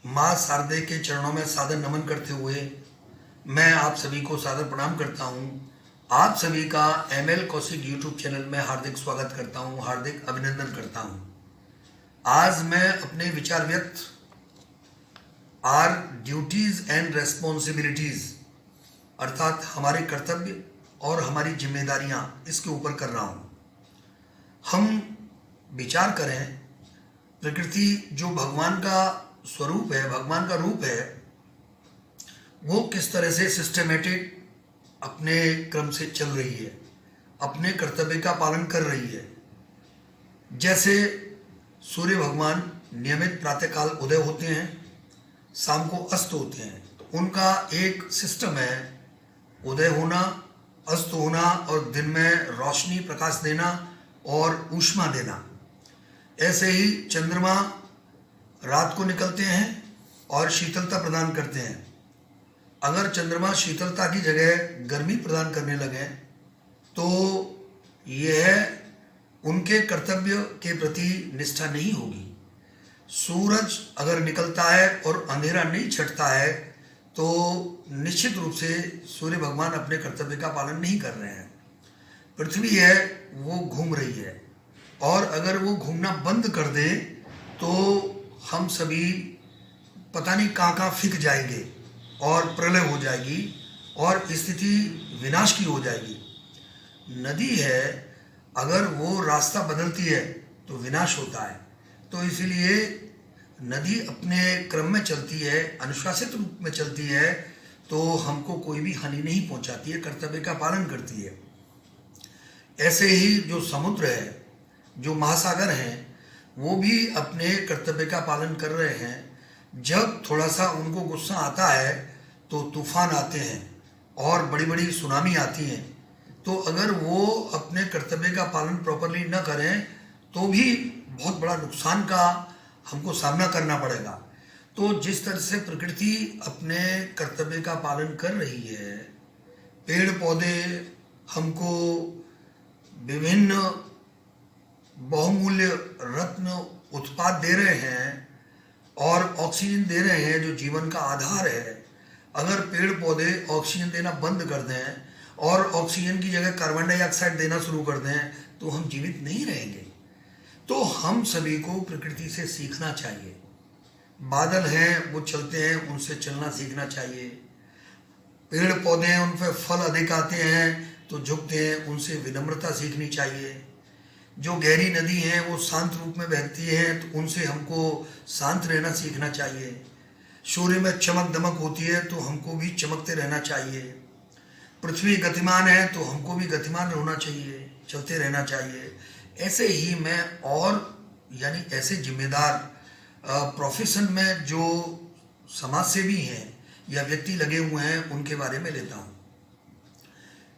माँ शारदे के चरणों में सादर नमन करते हुए मैं आप सभी को सादर प्रणाम करता हूँ। आप सभी का ML कौशिक यूट्यूब चैनल में हार्दिक स्वागत करता हूँ, हार्दिक अभिनंदन करता हूँ। आज मैं अपने विचार व्यक्त आर ड्यूटीज एंड रेस्पॉन्सिबिलिटीज अर्थात हमारे कर्तव्य और हमारी जिम्मेदारियां इसके ऊपर कर रहा हूँ। हम विचार करें, प्रकृति जो भगवान का स्वरूप है, भगवान का रूप है, वो किस तरह से सिस्टमेटिक अपने क्रम से चल रही है, अपने कर्तव्य का पालन कर रही है। जैसे सूर्य भगवान नियमित प्रातःकाल उदय होते हैं, शाम को अस्त होते हैं, तो उनका एक सिस्टम है, उदय होना, अस्त होना और दिन में रोशनी प्रकाश देना और ऊष्मा देना। ऐसे ही चंद्रमा रात को निकलते हैं और शीतलता प्रदान करते हैं। अगर चंद्रमा शीतलता की जगह गर्मी प्रदान करने लगे तो यह उनके कर्तव्य के प्रति निष्ठा नहीं होगी। सूरज अगर निकलता है और अंधेरा नहीं छटता है तो निश्चित रूप से सूर्य भगवान अपने कर्तव्य का पालन नहीं कर रहे हैं। पृथ्वी है वो घूम रही है और अगर वो घूमना बंद कर दे तो हम सभी पता नहीं कहाँ फिक जाएंगे और प्रलय हो जाएगी और स्थिति विनाश की हो जाएगी। नदी है, अगर वो रास्ता बदलती है तो विनाश होता है। तो इसीलिए नदी अपने क्रम में चलती है, अनुशासित रूप में चलती है, तो हमको कोई भी हानि नहीं पहुंचाती है, कर्तव्य का पालन करती है। ऐसे ही जो समुद्र है, जो महासागर हैं, वो भी अपने कर्तव्य का पालन कर रहे हैं। जब थोड़ा सा उनको गुस्सा आता है तो तूफान आते हैं और बड़ी बड़ी सुनामी आती हैं। तो अगर वो अपने कर्तव्य का पालन प्रॉपरली न करें तो भी बहुत बड़ा नुकसान का हमको सामना करना पड़ेगा। तो जिस तरह से प्रकृति अपने कर्तव्य का पालन कर रही है, पेड़ पौधे हमको विभिन्न बहुमूल्य रत्न उत्पाद दे रहे हैं और ऑक्सीजन दे रहे हैं जो जीवन का आधार है। अगर पेड़ पौधे ऑक्सीजन देना बंद कर दें और ऑक्सीजन की जगह कार्बन डाइऑक्साइड देना शुरू कर दें तो हम जीवित नहीं रहेंगे। तो हम सभी को प्रकृति से सीखना चाहिए। बादल हैं वो चलते हैं, उनसे चलना सीखना चाहिए। पेड़ पौधे हैं, उन पर फल अधिक आते हैं तो झुकते हैं, उनसे विनम्रता सीखनी चाहिए। जो गहरी नदी हैं वो शांत रूप में बहती हैं तो उनसे हमको शांत रहना सीखना चाहिए। सूर्य में चमक दमक होती है तो हमको भी चमकते रहना चाहिए। पृथ्वी गतिमान है तो हमको भी गतिमान होना चाहिए, चलते रहना चाहिए। ऐसे ही मैं और यानी ऐसे जिम्मेदार प्रोफेशन में जो समाज सेवी हैं या व्यक्ति लगे हुए हैं उनके बारे में लेता हूँ।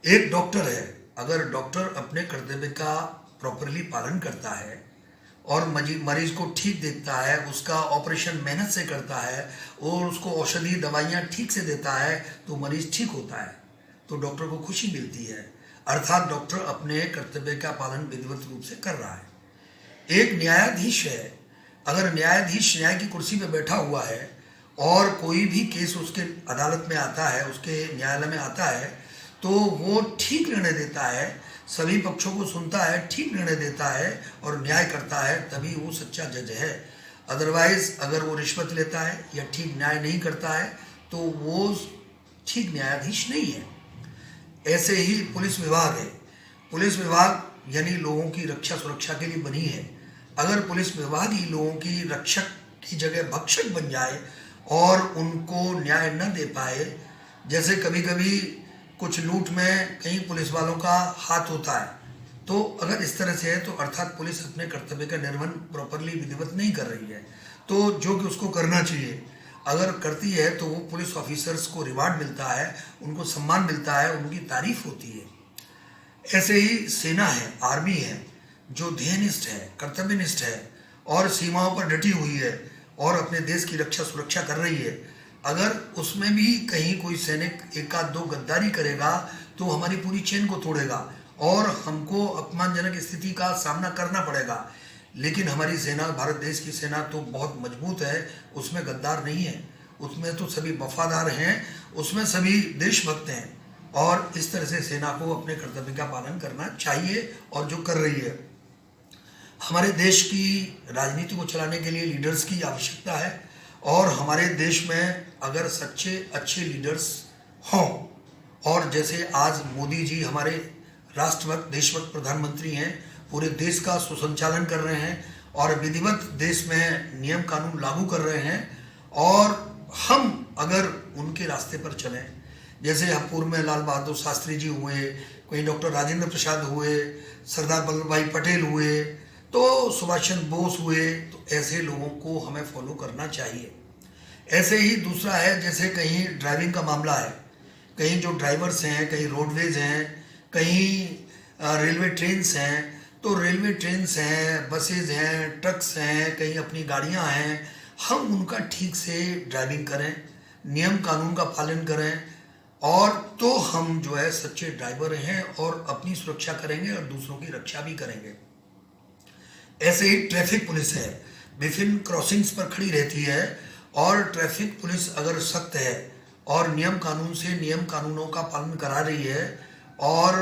एक डॉक्टर है, अगर डॉक्टर अपने कर्तव्य का प्रॉपरली पालन करता है और मरीज को ठीक देखता है, उसका ऑपरेशन मेहनत से करता है और उसको औषधि दवाइयाँ ठीक से देता है तो मरीज ठीक होता है, तो डॉक्टर को खुशी मिलती है। अर्थात डॉक्टर अपने कर्तव्य का पालन विधिवत रूप से कर रहा है। एक न्यायाधीश है, अगर न्यायाधीश न्याय की कुर्सी पर बैठा हुआ है और कोई भी केस उसके अदालत में आता है, उसके न्यायालय में आता है, तो वो ठीक निर्णय देता है, सभी पक्षों को सुनता है, ठीक निर्णय देता है और न्याय करता है, तभी वो सच्चा जज है। अदरवाइज अगर वो रिश्वत लेता है या ठीक न्याय नहीं करता है तो वो ठीक न्यायाधीश नहीं है। ऐसे ही पुलिस विभाग है। पुलिस विभाग यानी लोगों की रक्षा सुरक्षा के लिए बनी है। अगर पुलिस विभाग ही लोगों की रक्षक की जगह भक्षक बन जाए और उनको न्याय न दे पाए, जैसे कभी कभी कुछ लूट में कहीं पुलिस वालों का हाथ होता है, तो अगर इस तरह से है तो अर्थात पुलिस अपने कर्तव्य का निर्वहन प्रॉपरली विधिवत नहीं कर रही है। तो जो कि उसको करना चाहिए अगर करती है तो वो पुलिस ऑफिसर्स को रिवार्ड मिलता है, उनको सम्मान मिलता है, उनकी तारीफ होती है। ऐसे ही सेना है, आर्मी है, जो ध्येयनिष्ठ है, कर्तव्यनिष्ठ है और सीमाओं पर डटी हुई है और अपने देश की रक्षा सुरक्षा कर रही है। अगर उसमें भी कहीं कोई सैनिक एक आध दो गद्दारी करेगा तो हमारी पूरी चेन को तोड़ेगा और हमको अपमानजनक स्थिति का सामना करना पड़ेगा। लेकिन हमारी सेना, भारत देश की सेना तो बहुत मजबूत है, उसमें गद्दार नहीं है, उसमें तो सभी वफादार हैं, उसमें सभी देशभक्त हैं, और इस तरह से सेना को अपने कर्तव्य का पालन करना चाहिए और जो कर रही है। हमारे देश की राजनीति को चलाने के लिए लीडर्स की आवश्यकता है, और हमारे देश में अगर सच्चे अच्छे लीडर्स हों, और जैसे आज मोदी जी हमारे राष्ट्रभक्त देशभक्त प्रधानमंत्री हैं, पूरे देश का सुसंचालन कर रहे हैं और विधिवत देश में नियम कानून लागू कर रहे हैं, और हम अगर उनके रास्ते पर चलें, जैसे हम पूर्व में लाल बहादुर शास्त्री जी हुए, कोई डॉक्टर राजेंद्र प्रसाद हुए, सरदार वल्लभ भाई पटेल हुए, तो सुभाष चंद्र बोस हुए, तो ऐसे लोगों को हमें फॉलो करना चाहिए। ऐसे ही दूसरा है, जैसे कहीं ड्राइविंग का मामला है, कहीं जो ड्राइवर्स हैं, कहीं रोडवेज हैं, कहीं रेलवे ट्रेन्स हैं, तो रेलवे ट्रेन्स हैं, बसेज हैं, ट्रक्स हैं, कहीं अपनी गाड़ियां हैं, हम उनका ठीक से ड्राइविंग करें, नियम कानून का पालन करें, और तो हम जो है सच्चे ड्राइवर हैं और अपनी सुरक्षा करेंगे और दूसरों की रक्षा भी करेंगे। ऐसे ही ट्रैफिक पुलिस है, विभिन्न क्रॉसिंग्स पर खड़ी रहती है, और ट्रैफिक पुलिस अगर सख्त है और नियम कानून से नियम कानूनों का पालन करा रही है और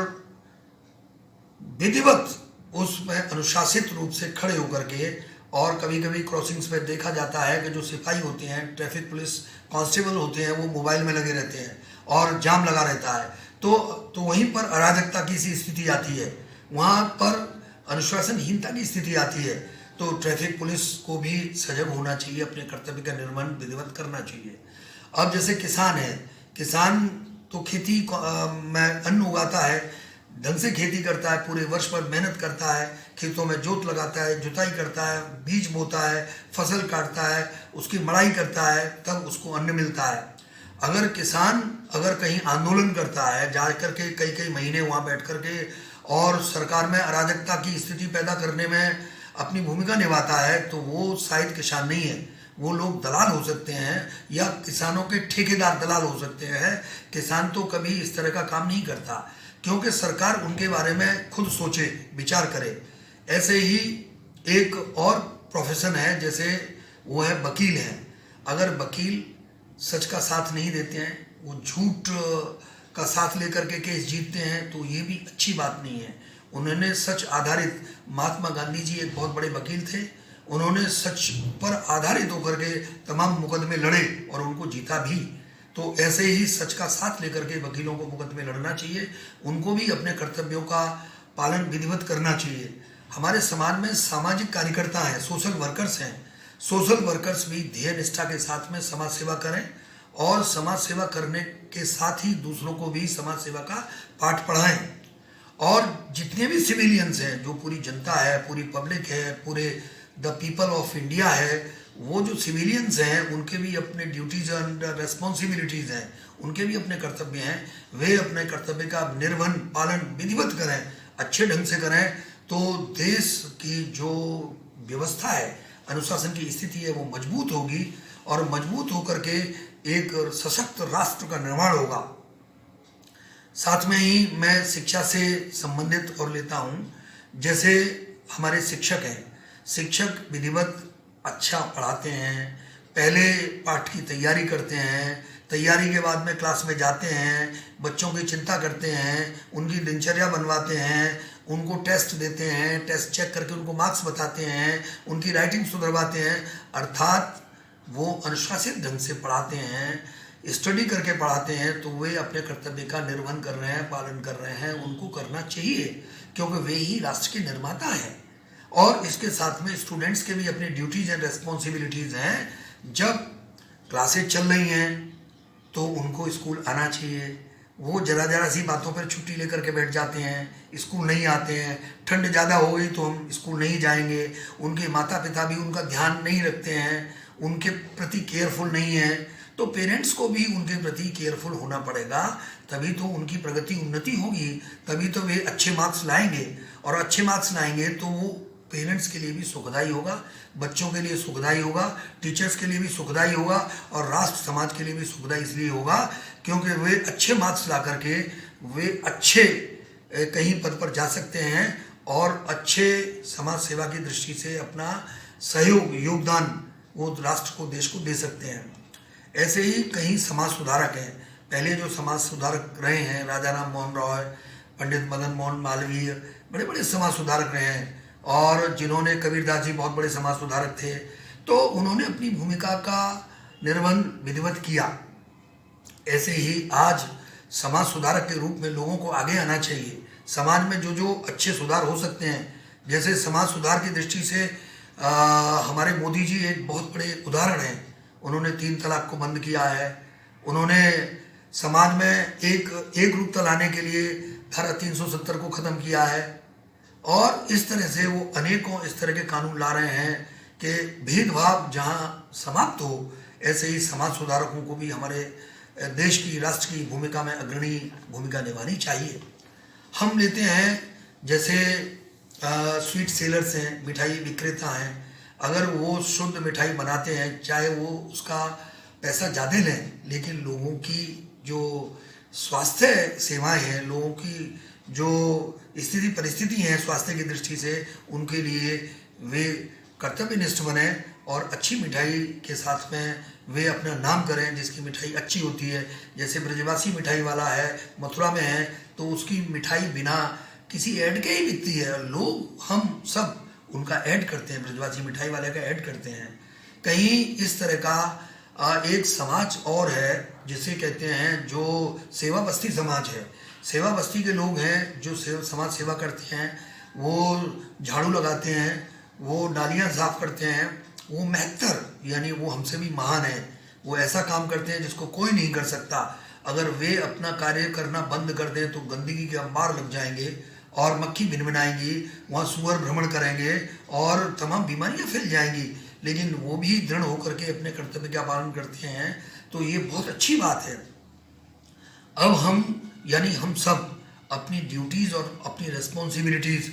विधिवत उसमें अनुशासित रूप से खड़े होकर के, और कभी कभी क्रॉसिंग्स में देखा जाता है कि जो सिपाही होते हैं, ट्रैफिक पुलिस कांस्टेबल होते हैं, वो मोबाइल में लगे रहते हैं और जाम लगा रहता है, तो वहीं पर अराजकता की सी स्थिति आती है, वहाँ पर अनुशासनहीनता की स्थिति आती है। तो ट्रैफिक पुलिस को भी सजग होना चाहिए, अपने कर्तव्य का निर्वहन विधिवत करना चाहिए। अब जैसे किसान है, किसान तो खेती में अन्न उगाता है, ढंग से खेती करता है, पूरे वर्ष भर मेहनत करता है, खेतों में जोत लगाता है, जुताई करता है, बीज बोता है, फसल काटता है, उसकी मड़ाई करता है, तब उसको अन्न मिलता है। अगर किसान अगर कहीं आंदोलन करता है, जा करके कई कई महीने वहाँ बैठ करके और सरकार में अराजकता की स्थिति पैदा करने में अपनी भूमिका निभाता है, तो वो शायद किसान नहीं है, वो लोग दलाल हो सकते हैं, या किसानों के ठेकेदार दलाल हो सकते हैं। किसान तो कभी इस तरह का काम नहीं करता, क्योंकि सरकार उनके बारे में खुद सोचे, विचार करे। ऐसे ही एक और प्रोफेशन है, जैसे वो है वकील हैं। अगर वकील सच का साथ नहीं देते हैं, वो झूठ का साथ लेकर के केस जीतते हैं, तो ये भी अच्छी बात नहीं है। उन्होंने सच आधारित, महात्मा गांधी जी एक बहुत बड़े वकील थे, उन्होंने सच पर आधारित होकर के तमाम मुकदमे लड़े और उनको जीता भी। तो ऐसे ही सच का साथ लेकर के वकीलों को मुकदमे लड़ना चाहिए, उनको भी अपने कर्तव्यों का पालन विधिवत करना चाहिए। हमारे समाज में सामाजिक कार्यकर्ता हैं, सोशल वर्कर्स हैं, सोशल वर्कर्स भी ध्येय निष्ठा के साथ में समाज सेवा करें, और समाज सेवा करने के साथ ही दूसरों को भी समाज सेवा का पाठ पढ़ाएं। और जितने भी सिविलियंस हैं, जो पूरी जनता है, पूरी पब्लिक है, पूरे द पीपल ऑफ इंडिया है, वो जो सिविलियंस हैं, उनके भी अपने ड्यूटीज एंड रेस्पॉन्सिबिलिटीज़ हैं, उनके भी अपने कर्तव्य हैं। वे अपने कर्तव्य का निर्वहन पालन विधिवत करें, अच्छे ढंग से करें, तो देश की जो व्यवस्था है, अनुशासन की स्थिति है, वो मजबूत होगी, और मजबूत होकर के एक सशक्त राष्ट्र का निर्माण होगा। साथ में ही मैं शिक्षा से संबंधित और लेता हूँ, जैसे हमारे शिक्षक हैं, शिक्षक विधिवत अच्छा पढ़ाते हैं, पहले पाठ की तैयारी करते हैं, तैयारी के बाद में क्लास में जाते हैं, बच्चों की चिंता करते हैं, उनकी दिनचर्या बनवाते हैं, उनको टेस्ट देते हैं, टेस्ट चेक करके उनको मार्क्स बताते हैं, उनकी राइटिंग सुधरवाते हैं। अर्थात वो अनुशासित ढंग से पढ़ाते हैं, स्टडी करके पढ़ाते हैं, तो वे अपने कर्तव्य का निर्वहन कर रहे हैं, पालन कर रहे हैं, उनको करना चाहिए, क्योंकि वे ही राष्ट्र के निर्माता हैं। और इसके साथ में स्टूडेंट्स के भी अपनी ड्यूटीज एंड रेस्पॉन्सिबिलिटीज़ हैं। जब क्लासेज चल रही हैं तो उनको स्कूल आना चाहिए। वो जरा सी बातों पर छुट्टी लेकर के बैठ जाते हैं, स्कूल नहीं आते हैं, ठंड ज़्यादा हो गई तो हम स्कूल नहीं जाएंगे। उनके माता पिता भी उनका ध्यान नहीं रखते हैं, उनके प्रति केयरफुल नहीं है, तो पेरेंट्स को भी उनके प्रति केयरफुल होना पड़ेगा, तभी तो उनकी प्रगति उन्नति होगी, तभी तो वे अच्छे मार्क्स लाएंगे। और अच्छे मार्क्स लाएंगे तो वो पेरेंट्स के लिए भी सुखदायी होगा, बच्चों के लिए सुखदायी होगा, टीचर्स के लिए भी सुखदायी होगा, और राष्ट्र समाज के लिए भी सुखदायी इसलिए होगा क्योंकि वे अच्छे मार्क्स ला करके वे अच्छे कहीं पद पर जा सकते हैं और अच्छे समाज सेवा की दृष्टि से अपना सहयोग योगदान वो राष्ट्र को देश को दे सकते हैं। ऐसे ही कई समाज सुधारक हैं। पहले जो समाज सुधारक रहे हैं राजा राम मोहन रॉय, पंडित मदन मोहन मालवीय, बड़े बड़े समाज सुधारक रहे हैं, और जिन्होंने कबीरदास जी बहुत बड़े समाज सुधारक थे, तो उन्होंने अपनी भूमिका का निर्वहन विधिवत किया। ऐसे ही आज समाज सुधारक के रूप में लोगों को आगे आना चाहिए। समाज में जो जो अच्छे सुधार हो सकते हैं, जैसे समाज सुधार की दृष्टि से हमारे मोदी जी एक बहुत बड़े उदाहरण हैं। उन्होंने 3 तलाक को बंद किया है। उन्होंने समाज में एक रूपता लाने के लिए धारा 370 को ख़त्म किया है, और इस तरह से वो अनेकों इस तरह के कानून ला रहे हैं कि भेदभाव जहाँ समाप्त हो, ऐसे ही समाज सुधारकों को भी हमारे देश की राष्ट्र की भूमिका में अग्रणी भूमिका निभानी चाहिए। हम लेते हैं जैसे स्वीट सेलर्स हैं, मिठाई विक्रेता हैं, अगर वो शुद्ध मिठाई बनाते हैं, चाहे वो उसका पैसा ज़्यादा लें, लेकिन लोगों की जो स्वास्थ्य सेवाएं हैं, लोगों की जो स्थिति परिस्थिति है स्वास्थ्य की दृष्टि से, उनके लिए वे कर्तव्यनिष्ठ बने और अच्छी मिठाई के साथ में वे अपना नाम करें जिसकी मिठाई अच्छी होती है। जैसे ब्रजवासी मिठाई वाला है, मथुरा में है, तो उसकी मिठाई बिना किसी ऐड के ही बिकती है। लोग हम सब उनका ऐड करते हैं, ब्रजवासी मिठाई वाले का ऐड करते हैं। कहीं इस तरह का एक समाज और है जिसे कहते हैं जो सेवा बस्ती समाज है। सेवा बस्ती के लोग हैं जो समाज सेवा करते हैं, वो झाड़ू लगाते हैं, वो नालियाँ साफ करते हैं, वो महत्तर यानी वो हमसे भी महान है। वो ऐसा काम करते हैं जिसको कोई नहीं कर सकता। अगर वे अपना कार्य करना बंद कर दें तो गंदगी के अंबार लग जाएंगे और मक्खी भिनभिनाएंगी, वहाँ सुअर भ्रमण करेंगे और तमाम बीमारियाँ फैल जाएंगी। लेकिन वो भी दृढ़ होकर के अपने कर्तव्य का पालन करते हैं, तो ये बहुत अच्छी बात है। अब हम सब अपनी ड्यूटीज़ और अपनी रिस्पॉन्सिबिलिटीज़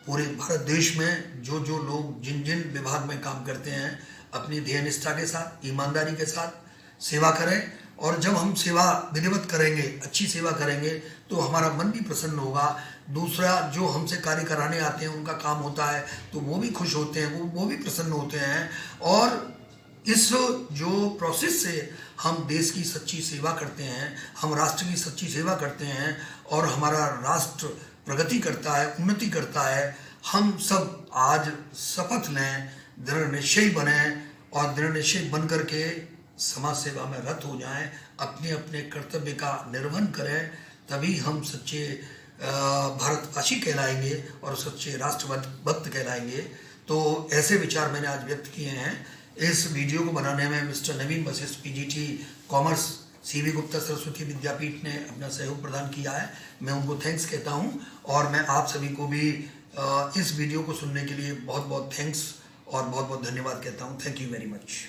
पूरे भारत देश में जो जो लोग जिन जिन विभाग में काम करते हैं, अपनी ध्येय निष्ठा के साथ, ईमानदारी के साथ सेवा करें। और जब हम सेवा विधिवत करेंगे, अच्छी सेवा करेंगे, तो हमारा मन भी प्रसन्न होगा। दूसरा जो हमसे कार्य कराने आते हैं उनका काम होता है तो वो भी खुश होते हैं, वो भी प्रसन्न होते हैं। और इस जो प्रोसेस से हम देश की सच्ची सेवा करते हैं, हम राष्ट्र की सच्ची सेवा करते हैं और हमारा राष्ट्र प्रगति करता है, उन्नति करता है। हम सब आज शपथ लें, दृढ़ निश्चयी बने और दृढ़ निश्चयी बन करके समाज सेवा में रत हो जाएं, अपने अपने कर्तव्य का निर्वहन करें, तभी हम सच्चे भारतवासी कहलाएंगे और सच्चे राष्ट्रभक्त कहलाएंगे। तो ऐसे विचार मैंने आज व्यक्त किए हैं। इस वीडियो को बनाने में mister Naveen Vashisht PGT commerce CV Gupta Saraswati Vidyapeeth ने अपना सहयोग प्रदान किया है। मैं उनको थैंक्स कहता हूं और मैं आप सभी को भी इस वीडियो को सुनने के लिए बहुत बहुत थैंक्स और बहुत बहुत धन्यवाद कहता हूं। Thank you very much.